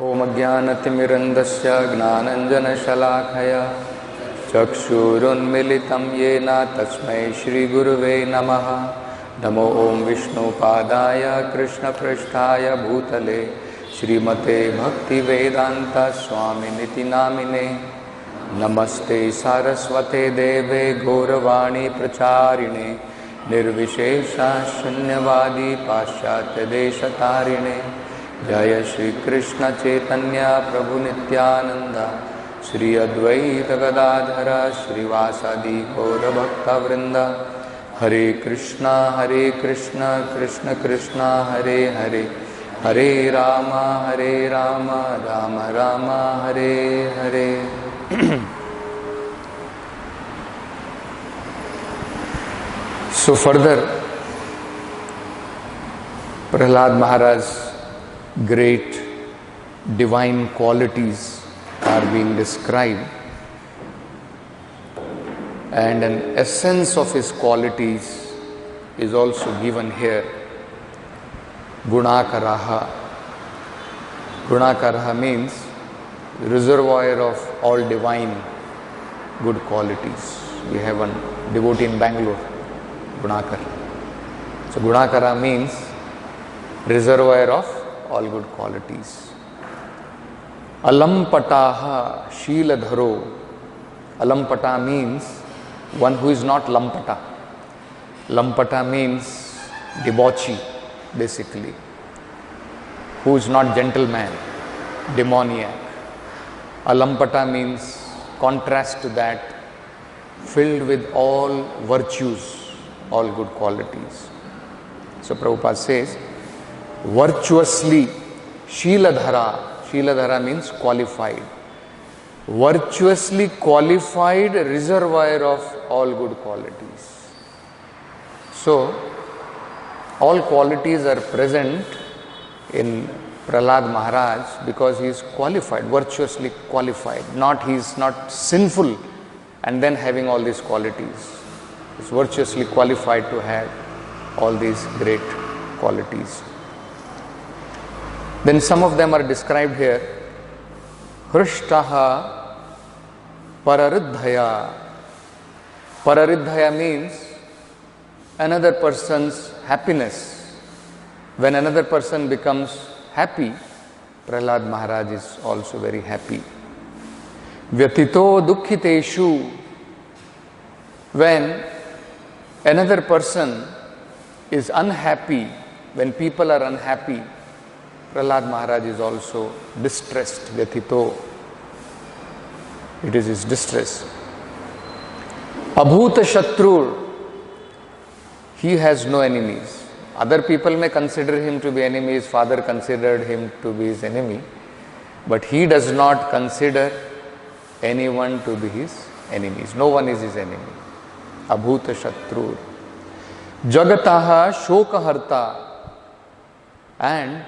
ओम अज्ञानतिमिरन्धस्य ज्ञानञ्जनशलाखया चक्षुरुन्मिलितं येन तस्मै श्रीगुरुवे नमः। नमो ओम विष्णुपादाय कृष्णपृष्ठाय भूतले श्रीमते भक्तिवेदांत स्वामिनिति नामिने। नमस्ते सारस्वते देवे गौरवाणी प्रचारिणे निर्विशेषा शून्यवादी पाश्चात्य देशतारिणे। जय श्री कृष्ण चैतन्य प्रभु नित्यानंद श्री अद्वैत गदाधर श्रीवासादि गौर भक्तवृंद। हरे कृष्णा कृष्ण कृष्णा हरे हरे, हरे Ram Ram Ram Hare Hare. So further, Prahlad Maharaj's great divine qualities are being described, and an essence of his qualities is also given here. Gunakaraha. Gunakaraha means reservoir of all divine good qualities. We have one devotee in Bangalore, Gunakar. So Gunakara means reservoir of all good qualities. Alampataha Shiladharo. Alampata means one who is not lampata. Lampata means debauchee, basically. Who is not gentleman, demoniac. Alampata means, contrast to that, filled with all virtues, all good qualities. So Prabhupada says, virtuously, Shiladhara. Shiladhara means qualified. Virtuously qualified reservoir of all good qualities. So, all qualities are present in Prahlad Maharaj because he is qualified, virtuously qualified. He is not sinful and then having all these qualities. He is virtuously qualified to have all these great qualities. Then some of them are described here. Hrishtaha Pararidhaya. Pararidhaya means another person's happiness. When another person becomes happy, Prahlad Maharaj is also very happy. Vyatito dukkhiteshu. When another person is unhappy, when people are unhappy, Prahlad Maharaj is also distressed. Vyatito. It is his distress. Abhuta Shatrur. He has no enemies. Other people may consider him to be enemy. His father considered him to be his enemy. But he does not consider anyone to be his enemies. No one is his enemy. Abhuta Shatrur. Jagataha Shokaharta. And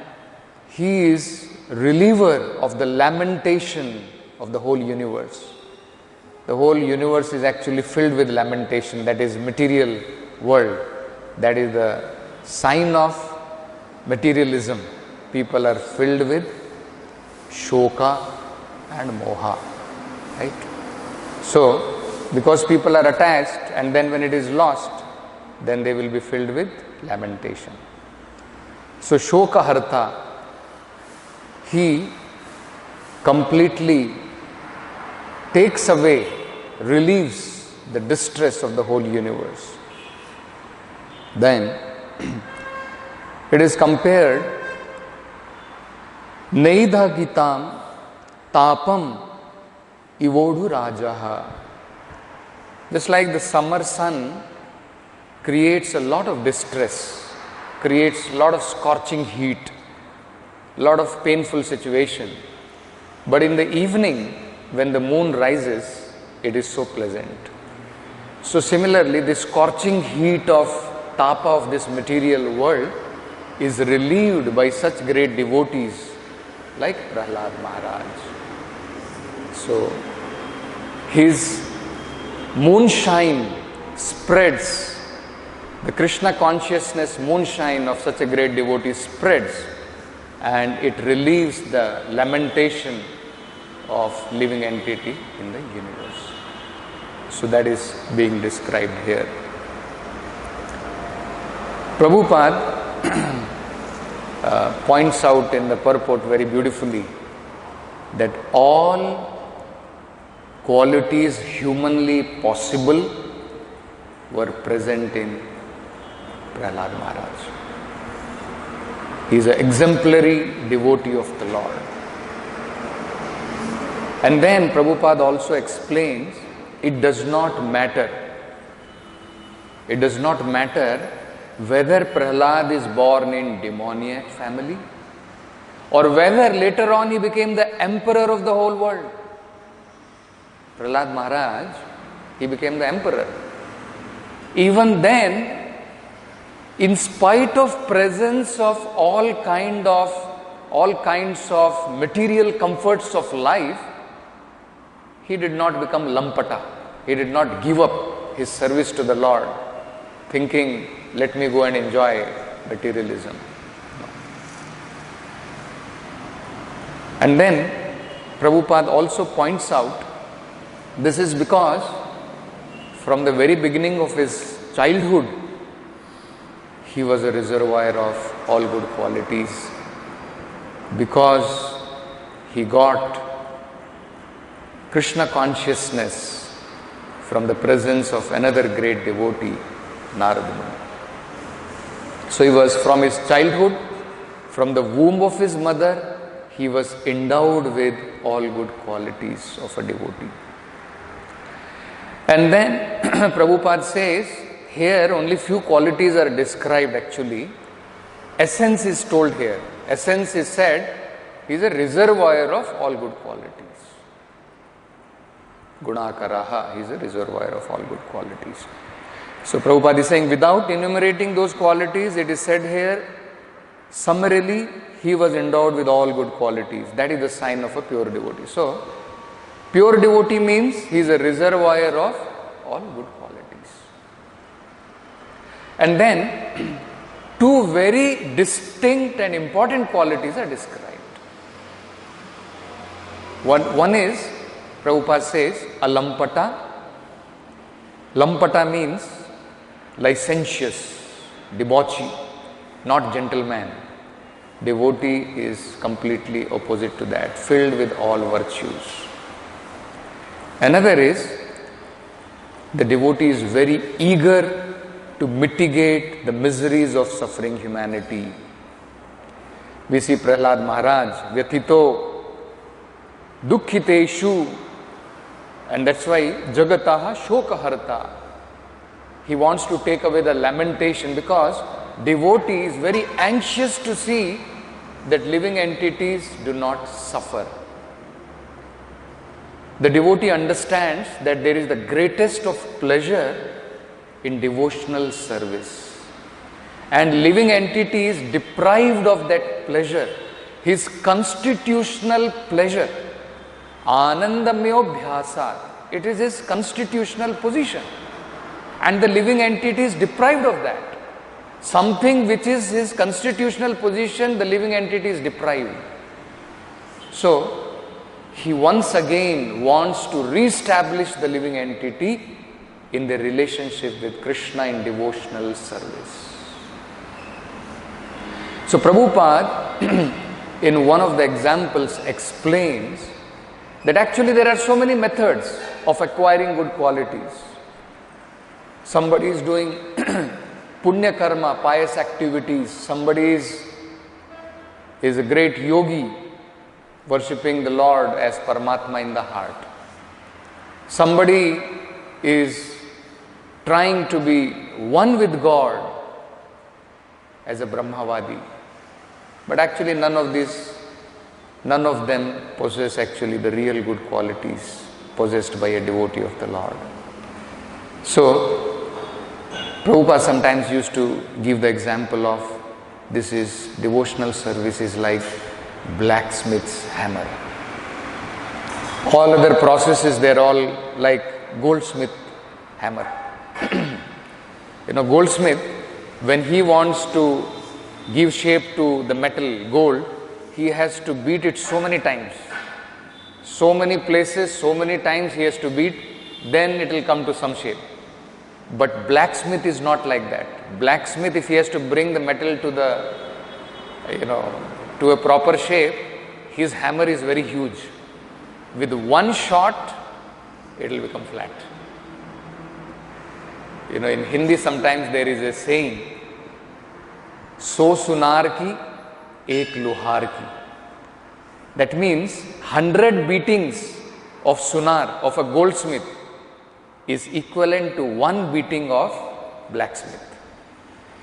he is reliever of the lamentation of the whole universe. The whole universe is actually filled with lamentation. That is material world. That is the sign of materialism. People are filled with shoka and moha. Right? So, because people are attached and then when it is lost, then they will be filled with lamentation. So, shoka harta. He completely takes away, relieves the distress of the whole universe. Then it is compared, Neidha Gitam Tapam Ivodu Rajaha. Just like the summer sun creates a lot of distress, creates a lot of scorching heat, lot of painful situation. But in the evening, when the moon rises, it is so pleasant. So similarly, the scorching heat of tapa of this material world is relieved by such great devotees like Prahlad Maharaj. So his moonshine spreads, the Krishna consciousness moonshine of such a great devotee spreads and it relieves the lamentation of living entity in the universe. So that is being described here. Prabhupada points out in the purport very beautifully that all qualities humanly possible were present in Prahlad Maharaj. He is an exemplary devotee of the Lord. And then Prabhupada also explains, it does not matter. It does not matter whether Prahlad is born in demoniac family or whether later on he became the emperor of the whole world. Prahlad Maharaj, he became the emperor. Even then, in spite of presence of all kinds of material comforts of life, he did not become lampata. He did not give up his service to the Lord, thinking, let me go and enjoy materialism. No. And then Prabhupada also points out, this is because from the very beginning of his childhood, he was a reservoir of all good qualities, because he got Krishna consciousness from the presence of another great devotee, Narada Muni. So he was from his childhood, from the womb of his mother, he was endowed with all good qualities of a devotee. And then Prabhupada says, here only few qualities are described actually. Essence is told here. Essence is said, he is a reservoir of all good qualities. Gunakaraha, he is a reservoir of all good qualities. So Prabhupada is saying, without enumerating those qualities, it is said here, summarily, he was endowed with all good qualities. That is the sign of a pure devotee. So, pure devotee means he is a reservoir of all good qualities. And then, two very distinct and important qualities are described. One is, Prabhupada says, a lampata. Lampata means licentious, debauchee, not gentleman. Devotee is completely opposite to that, filled with all virtues. Another is, the devotee is very eager to mitigate the miseries of suffering humanity. We see Prahlad Maharaj, Vyatito, Dukkhiteshu, and that's why Jagataha Shokaharta. He wants to take away the lamentation, because devotee is very anxious to see that living entities do not suffer. The devotee understands that there is the greatest of pleasure in devotional service, and living entity is deprived of that pleasure, his constitutional pleasure. Anandamyo bhyasat, it is his constitutional position, and the living entity is deprived of that. Something which is his constitutional position, the living entity is deprived. So, he once again wants to re-establish the living entity in their relationship with Krishna in devotional service. So, Prabhupada in one of the examples explains that actually there are so many methods of acquiring good qualities. Somebody is doing punya karma, pious activities. Somebody is a great yogi, worshipping the Lord as Paramatma in the heart. Somebody is trying to be one with God as a Brahmavadi. But actually none of them possess actually the real good qualities possessed by a devotee of the Lord. So, Prabhupada sometimes used to give the example of, this is devotional service is like blacksmith's hammer. All other processes, they're all like goldsmith hammer. Goldsmith, when he wants to give shape to the metal gold, he has to beat it so many times. So many places, so many times he has to beat, then it will come to some shape. But blacksmith is not like that. Blacksmith, if he has to bring the metal to the, to a proper shape, his hammer is very huge. With one shot, it will become flat. In Hindi sometimes there is a saying, "So sunar ki, ek luhar ki." That means 100 beatings of sunar, of a goldsmith, is equivalent to one beating of blacksmith.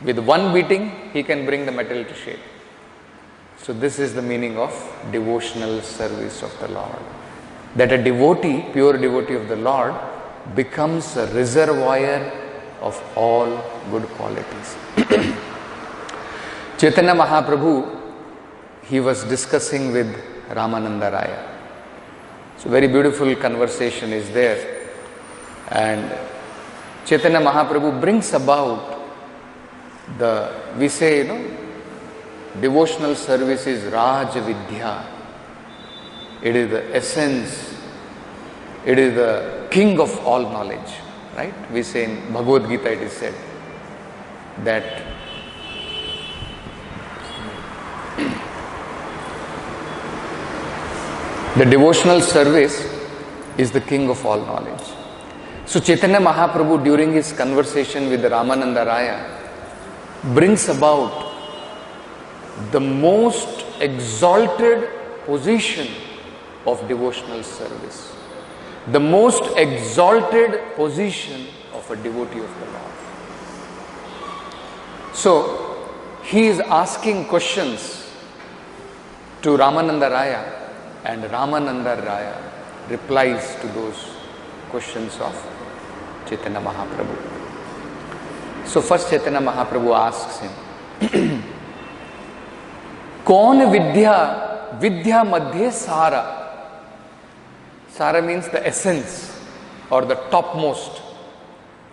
With one beating, he can bring the metal to shape. So this is the meaning of devotional service of the Lord. That a devotee, pure devotee of the Lord, becomes a reservoir of all good qualities. Chaitanya Mahaprabhu, he was discussing with Ramananda Raya. So very beautiful conversation is there. And Chaitanya Mahaprabhu brings about we say, devotional service is Raj Vidya. It is the essence. It is the king of all knowledge. Right? We say in Bhagavad Gita it is said that the devotional service is the king of all knowledge. So Chaitanya Mahaprabhu, during his conversation with Ramananda Raya, brings about the most exalted position of devotional service, the most exalted position of a devotee of the Lord. So he is asking questions to Ramananda Raya, and Ramananda Raya replies to those questions of Chaitanya Mahaprabhu. So first Chaitanya Mahaprabhu asks him, Kaun vidya, vidya madhye sara. Sara means the essence or the topmost.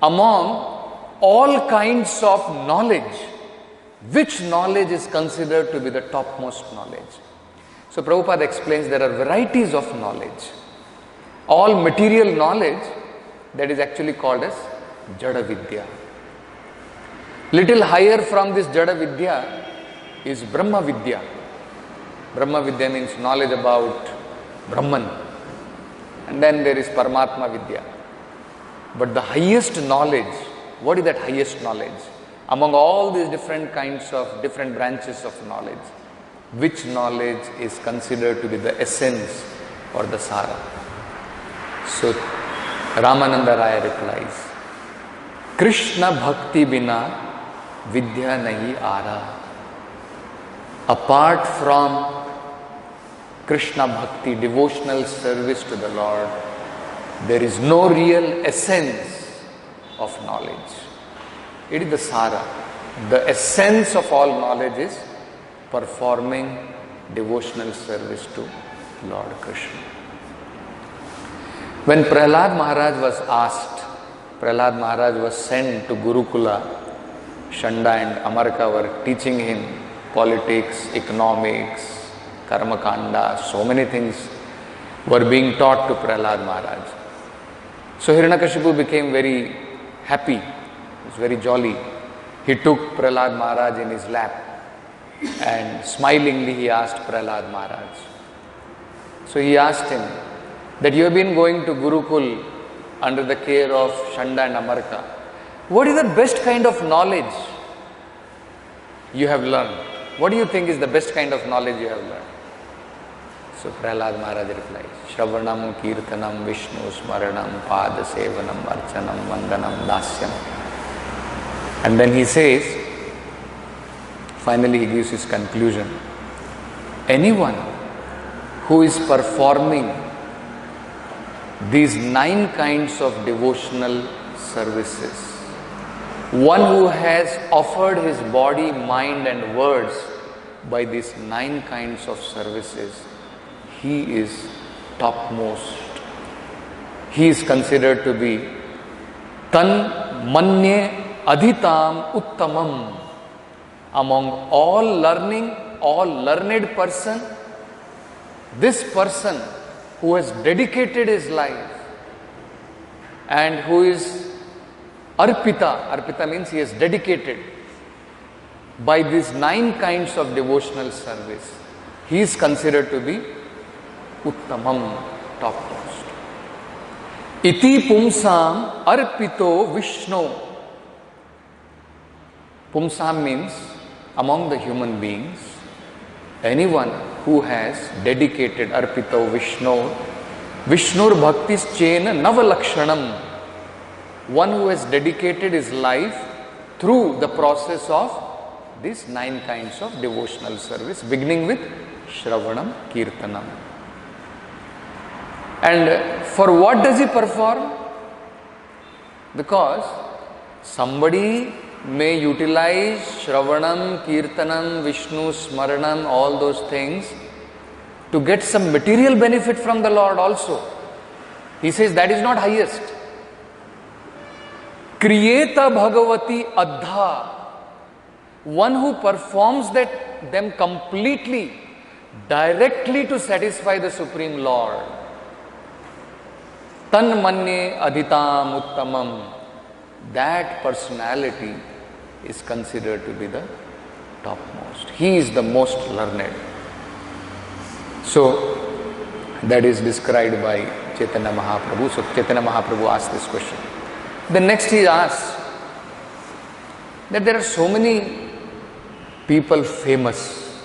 Among all kinds of knowledge, which knowledge is considered to be the topmost knowledge? So Prabhupada explains there are varieties of knowledge. All material knowledge, that is actually called as Jada Vidya. Little higher from this Jada Vidya is Brahma Vidya. Brahma Vidya means knowledge about Brahman. And then there is Paramatma Vidya. But the highest knowledge, what is that highest knowledge? Among all these different kinds of, different branches of knowledge, which knowledge is considered to be the essence or the Sara? So Ramananda Raya replies, Krishna Bhakti Bina Vidya Nahi Ara. Apart from Krishna Bhakti, devotional service to the Lord, there is no real essence of knowledge. It is the Sara. The essence of all knowledge is performing devotional service to Lord Krishna. When Prahlad Maharaj was asked, Prahlad Maharaj was sent to Gurukula, Shanda and Amarka were teaching him politics, economics, karma kanda, so many things were being taught to Prahlad Maharaj. So Hiranyakashipu became very happy, he was very jolly. He took Prahlad Maharaj in his lap and smilingly he asked Prahlad Maharaj. So he asked him that you have been going to Gurukul under the care of Shanda and Amarka. What is the best kind of knowledge you have learned? What do you think is the best kind of knowledge you have learned? So Prahlad Maharaj replies, Shravanam, Kirtanam, Vishnu, Smaranam, Pada Sevanam, Archanam, Vandanam, Dasyam. And then he says, finally he gives his conclusion. Anyone who is performing these 9 kinds of devotional services, one who has offered his body, mind and words by these 9 kinds of services, he is topmost. He is considered to be Tan Manye Adhitam Uttamam. Among all learning, all learned person, this person who has dedicated his life and who is arpita means he has dedicated by these 9 kinds of devotional service, he is considered to be uttamam, topmost. Iti pumsam arpito Vishnu. Pumsam means among the human beings, anyone who has dedicated arpito Vishnu, Vishnur bhaktis chena navalakshanam, one who has dedicated his life through the process of these 9 kinds of devotional service, beginning with Shravanam, Kirtanam. And for what does he perform? Because somebody may utilize Shravanam, Kirtanam, Vishnu, Smaranam, all those things to get some material benefit from the Lord also. He says that is not highest. Kriyeta Bhagavati Adha, one who performs them completely, directly to satisfy the Supreme Lord. Tan manye adhitam uttamam, that personality is considered to be the topmost. He is the most learned. So, that is described by Chaitanya Mahaprabhu. So, Chaitanya Mahaprabhu asked this question. Then next he asks that there are so many people famous.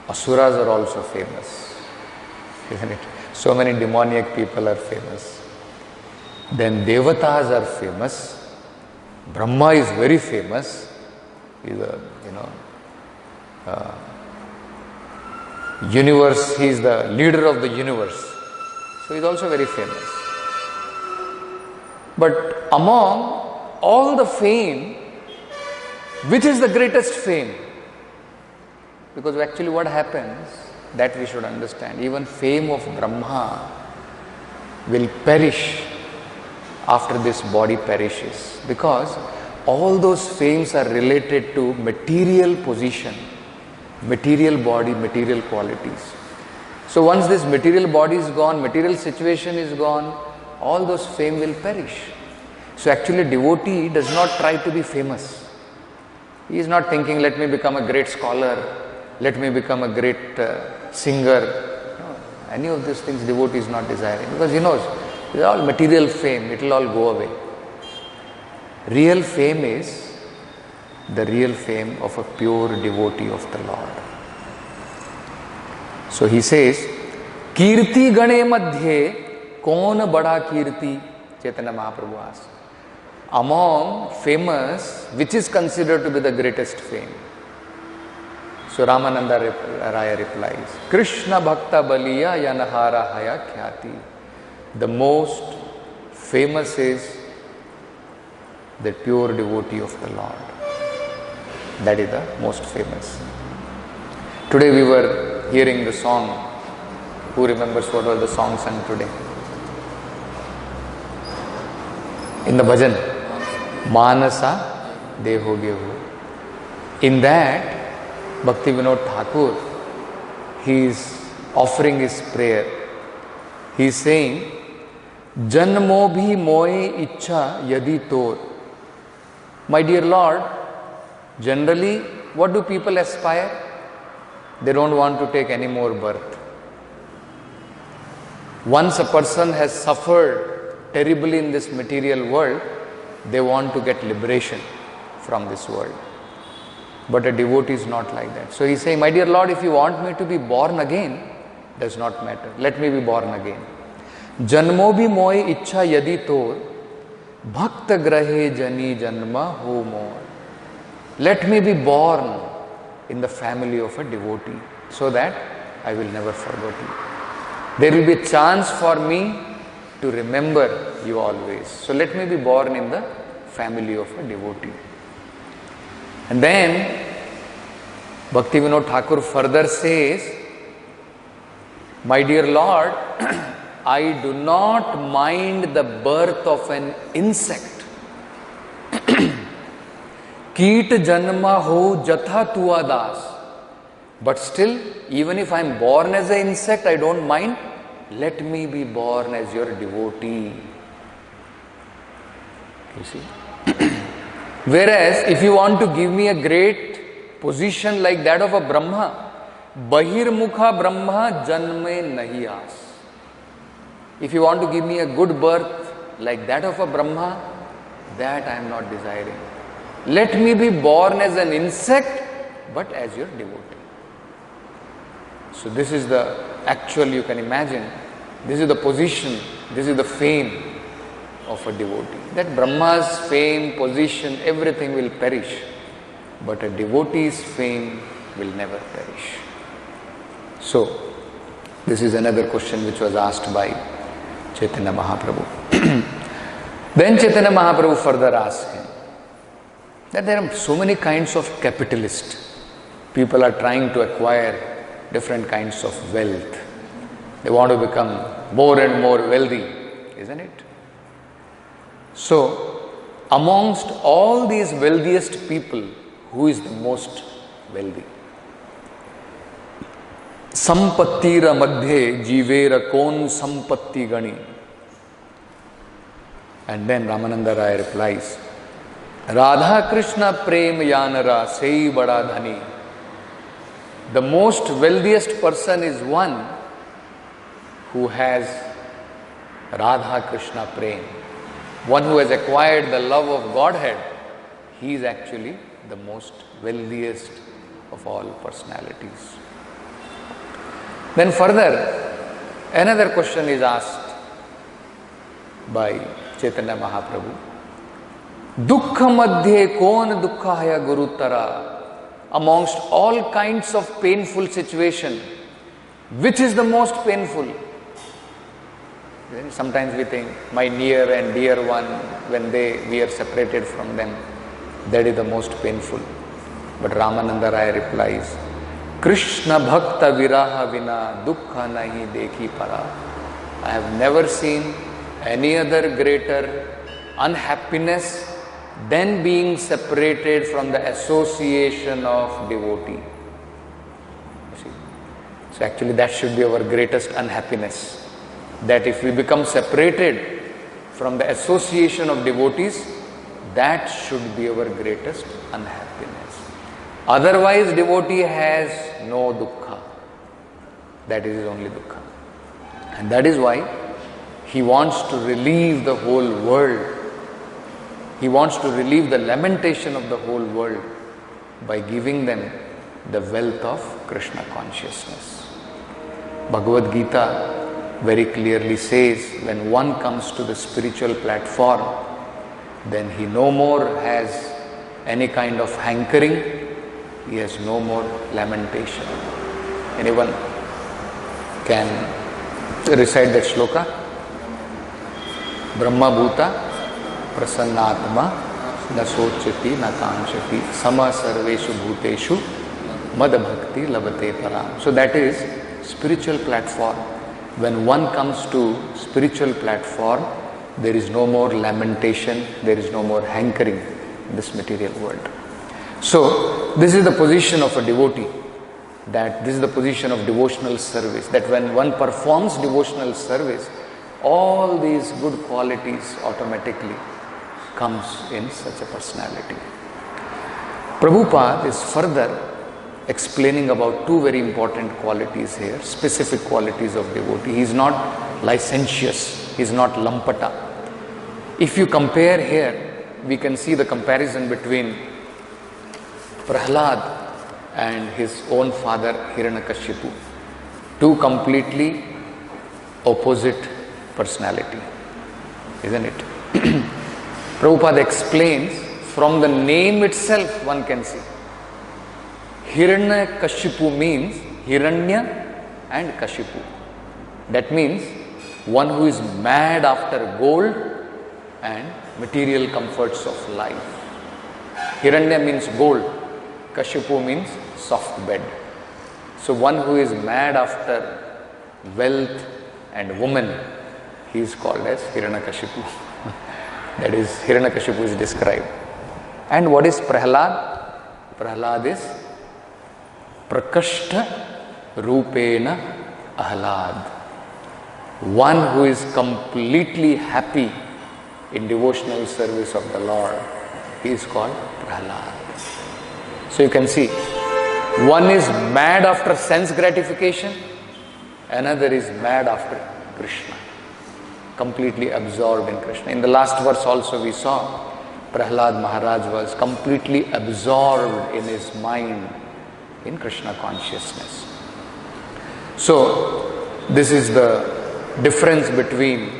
Asuras are also famous, isn't it? So many demoniac people are famous. Then Devatas are famous. Brahma is very famous. He is a, universe, he is the leader of the universe. So he is also very famous. But among all the fame, which is the greatest fame? Because actually what happens, that we should understand. Even fame of Brahma will perish after this body perishes. Because all those fames are related to material position, material body, material qualities. So once this material body is gone, material situation is gone, all those fame will perish. So actually devotee does not try to be famous. He is not thinking, let me become a great scholar, let me become a great singer. No, any of these things devotee is not desiring, because he knows it is all material fame, it will all go away. Real fame is the real fame of a pure devotee of the Lord. So he says, Kirti Gane Madhye Kon Bada Kirti, Chaitanya Mahaprabhu asks. Among famous, which is considered to be the greatest fame? So Ramananda Raya replies, Krishna Bhakta Baliya Yanahara Haya Khyati. The most famous is the pure devotee of the Lord. That is the most famous. Today we were hearing the song. Who remembers what was the song sung today? In the bhajan, Manasa Deho Gehu. In that, Bhakti Vinod Thakur, he is offering his prayer. He is saying, Janmo bhi moe ichha yadi tor. My dear Lord, generally, what do people aspire? They don't want to take any more birth. Once a person has suffered terribly in this material world, they want to get liberation from this world. But a devotee is not like that. So he is saying, my dear Lord, if you want me to be born again, does not matter. Let me be born again. Janmo bhi moy ichha yadi tor, bhakta grahe jani janma ho more. Let me be born in the family of a devotee, so that I will never forget you. There will be a chance for me to remember you always. So let me be born in the family of a devotee. And then Bhakti Vinod Thakur further says, my dear Lord, I do not mind the birth of an insect. Keet janma ho jatha tua das. But still, even if I am born as an insect, I don't mind. Let me be born as your devotee. You see? Whereas, if you want to give me a great position like that of a Brahma, Bahirmukha Brahma Janme Nahi Aas. If you want to give me a good birth like that of a Brahma, that I am not desiring. Let me be born as an insect, but as your devotee. So this is the actual, you can imagine, this is the position, this is the fame of a devotee. That Brahma's fame, position, everything will perish, but a devotee's fame will never perish. So, this is another question which was asked by Chaitanya Mahaprabhu. Then Chaitanya Mahaprabhu further asked him that there are so many kinds of capitalists. People are trying to acquire different kinds of wealth. They want to become more and more wealthy, isn't it? So, amongst all these wealthiest people, who is the most wealthy? Sampattira madhye jivera kon sampatti gani. And then Ramananda Raya replies, Radha Krishna prem yanara sei bada dhani. The most wealthiest person is one who has Radha Krishna prem. One who has acquired the love of Godhead. He is actually the most wealthiest of all personalities. Then further, another question is asked by Chaitanya Mahaprabhu. Dukkha madhye kon dukkhaya guruttara. Amongst all kinds of painful situation, which is the most painful? Sometimes we think, my near and dear one, when we are separated from them, that is the most painful. But Ramananda Raya replies, Krishna bhakta viraha vina dukkha nahi dekhi para. I have never seen any other greater unhappiness than being separated from the association of devotee. See? So actually that should be our greatest unhappiness. That if we become separated from the association of devotees, that should be our greatest unhappiness. Otherwise, devotee has no dukkha. That is his only dukkha. And that is why he wants to relieve the whole world. He wants to relieve the lamentation of the whole world by giving them the wealth of Krishna consciousness. Bhagavad Gita very clearly says, when one comes to the spiritual platform, then he no more has any kind of hankering, he has no more lamentation. Anyone can recite that shloka? Brahma Bhuta Prasannatma na sochati na kanchati sama sarveshu bhuteshu mad bhakti labate param. So that is spiritual platform. When one comes to spiritual platform, there is no more lamentation, there is no more hankering in this material world. So this is the position of a devotee, that this is the position of devotional service, that when one performs devotional service, all these good qualities automatically comes in such a personality. Prabhupada is further explaining about two very important qualities here, specific qualities of devotee. He is not licentious, he is not lampata. If you compare here, we can see the comparison between Prahlad and his own father Hiranyakashipu. Two completely opposite personality, isn't it? Prabhupada explains, from the name itself one can see. Hiranyakashipu means Hiranya and Kashipu. That means one who is mad after gold and material comforts of life. Hiranya means gold, Kashipu means soft bed. So one who is mad after wealth and woman, he is called as Hiranyakashipu. That is, Hiranyakashipu is described. And what is Prahlad? Prahlad is prakashta rupena ahlad. One who is completely happy in devotional service of the Lord, he is called Prahlad. So you can see, one is mad after sense gratification, another is mad after Krishna, completely absorbed in Krishna. In the last verse also we saw Prahlad Maharaj was completely absorbed in his mind in Krishna consciousness. So this is the difference between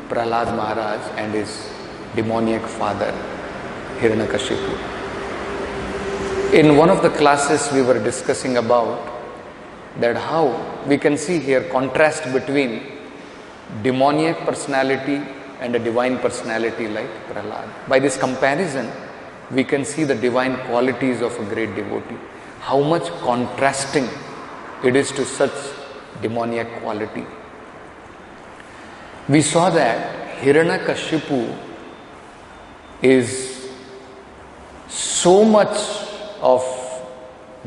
Prahlad Maharaj and his demoniac father Hiranyakashipu. In one of the classes we were discussing about that how we can see here contrast between demoniac personality and a divine personality like Prahlad. By this comparison, we can see the divine qualities of a great devotee. How much contrasting it is to such demoniac quality. We saw that Hiranyakashipu is so much of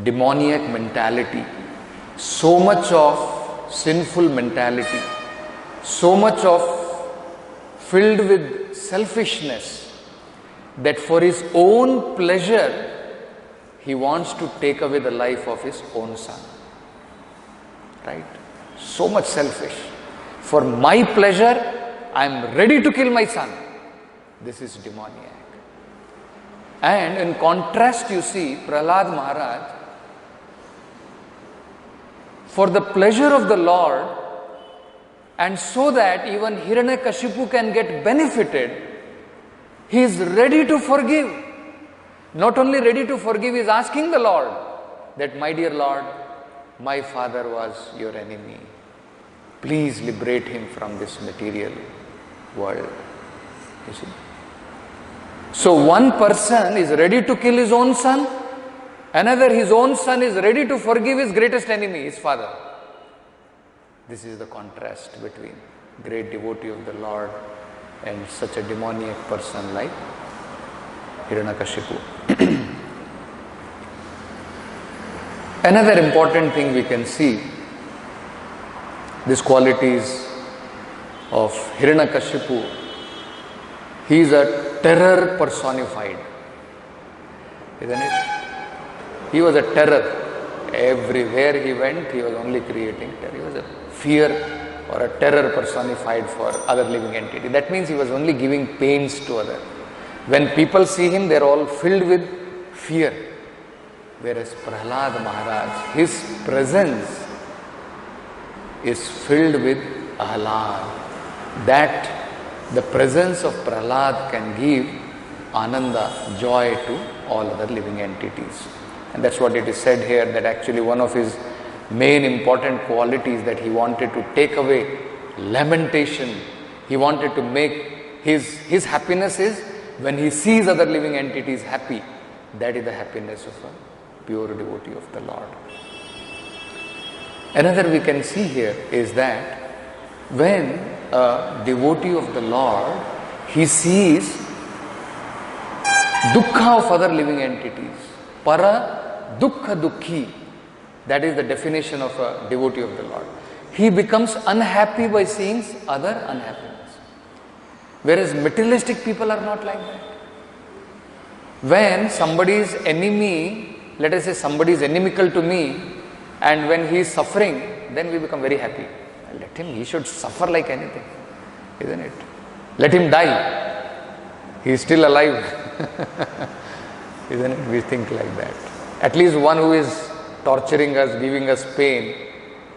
demoniac mentality, so much of sinful mentality, so much of filled with selfishness that for his own pleasure he wants to take away the life of his own son. Right? So much selfish. For my pleasure, I am ready to kill my son. This is demoniac. And in contrast, you see Prahlad Maharaj, for the pleasure of the Lord, and so that even Hiranyakashipu can get benefited, he is ready to forgive. Not only ready to forgive, he is asking the Lord that, my dear Lord, my father was your enemy. Please liberate him from this material world. You see? So one person is ready to kill his own son, another his own son is ready to forgive his greatest enemy, his father. This is the contrast between great devotee of the Lord and such a demoniac person like Hiranyakashipu. Another important thing we can see, these qualities of Hiranyakashipu, he is a terror personified, isn't it? He was a terror. Everywhere he went, he was only creating terror. He was a fear or a terror personified for other living entity. That means he was only giving pains to others. When people see him, they are all filled with fear. Whereas Prahlad Maharaj, his presence is filled with ahlad. That the presence of Prahlad can give ananda, joy to all other living entities. And that's what it is said here, that actually one of his main important qualities that he wanted to take away lamentation. He wanted to make his happiness is when he sees other living entities happy. That is the happiness of a pure devotee of the Lord. Another we can see here is that when a devotee of the Lord, he sees dukkha of other living entities, para dukkha dukkhi, that is the definition of a devotee of the Lord. He becomes unhappy by seeing other unhappiness. Whereas materialistic people are not like that. When somebody's enemy, let us say somebody is inimical to me, and when he is suffering, then we become very happy. Let him, he should suffer like anything, isn't it? Let him die. He is still alive. Isn't it? We think like that. At least one who is torturing us, giving us pain,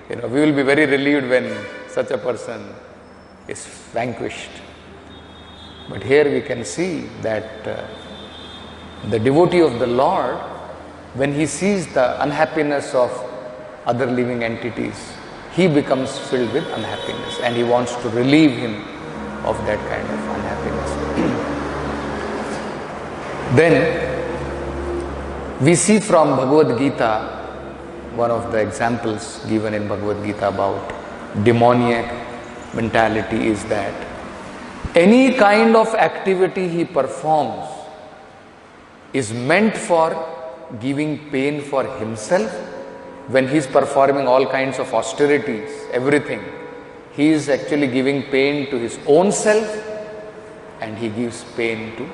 we will be very relieved when such a person is vanquished. But here we can see that the devotee of the Lord, when he sees the unhappiness of other living entities, he becomes filled with unhappiness and he wants to relieve him of that kind of unhappiness. Then we see from Bhagavad Gita, one of the examples given in Bhagavad Gita about demoniac mentality is that any kind of activity he performs is meant for giving pain for himself when he is performing all kinds of austerities, everything, he is actually giving pain to his own self and he gives pain to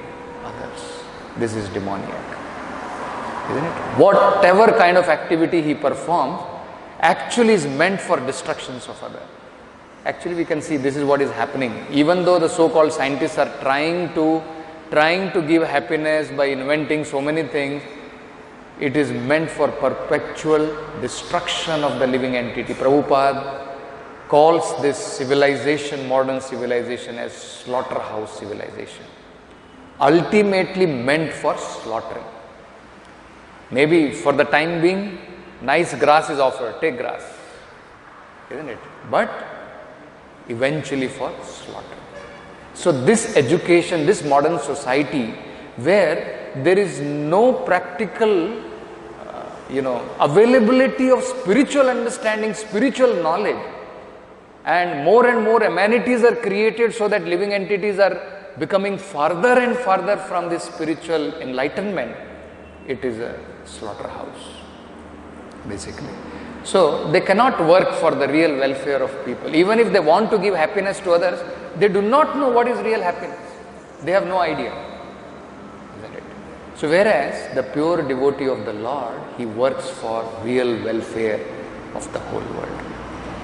others. This is demoniac, isn't it? Whatever kind of activity he performs actually is meant for destructions of others. Actually, we can see this is what is happening. Even though the so-called scientists are trying to give happiness by inventing so many things, it is meant for perpetual destruction of the living entity. Prabhupada calls this civilization, modern civilization, as slaughterhouse civilization. Ultimately meant for slaughtering. Maybe for the time being, nice grass is offered, take grass, isn't it? But eventually for slaughter. So this education, this modern society where there is no practical availability of spiritual understanding, spiritual knowledge, and more amenities are created so that living entities are becoming farther and farther from this spiritual enlightenment, it is a slaughterhouse, basically. So they cannot work for the real welfare of people. Even if they want to give happiness to others, they do not know what is real happiness. They have no idea. Isn't it? So whereas the pure devotee of the Lord, he works for real welfare of the whole world.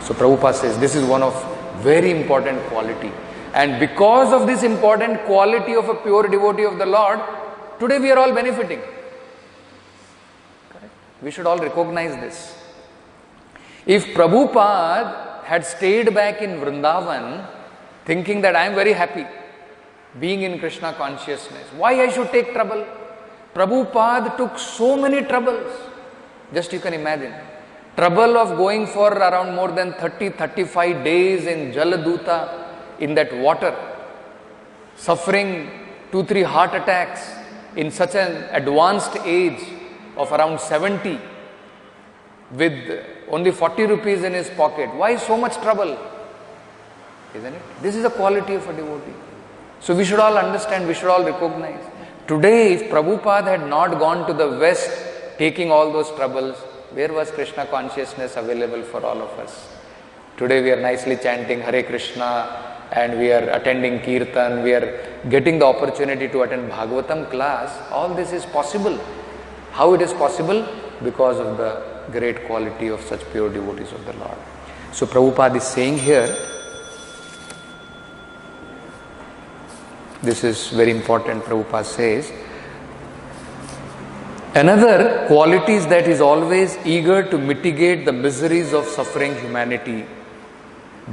So Prabhupada says this is one of very important quality. And because of this important quality of a pure devotee of the Lord, today we are all benefiting. Correct? We should all recognize this. If Prabhupada had stayed back in Vrindavan thinking that I am very happy being in Krishna consciousness, why I should take trouble? Prabhupada took so many troubles. Just you can imagine. Trouble of going for around more than 30-35 days in Jaladuta, in that water, suffering 2-3 heart attacks in such an advanced age of around 70, with only 40 rupees in his pocket. Why so much trouble? Isn't it? This is the quality of a devotee. So we should all understand, we should all recognize. Today, if Prabhupada had not gone to the West taking all those troubles, where was Krishna consciousness available for all of us? Today we are nicely chanting Hare Krishna and we are attending Kirtan, we are getting the opportunity to attend Bhagavatam class. All this is possible. How it is possible? Because of the great quality of such pure devotees of the Lord. So Prabhupada is saying here, this is very important. Prabhupada says, another quality is that he is always eager to mitigate the miseries of suffering humanity.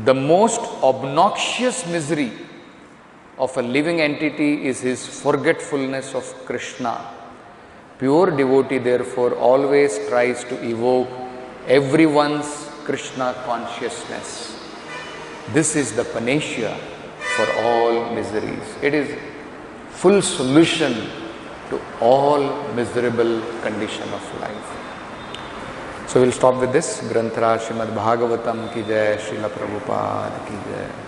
The most obnoxious misery of a living entity is his forgetfulness of Krishna. Pure devotee, therefore, always tries to evoke everyone's Krishna consciousness. This is the panacea for all miseries. It is full solution to all miserable condition of life. So we'll stop with this. Granthara Srimad Bhagavatam ki jai, Srila Prabhupada ki jai.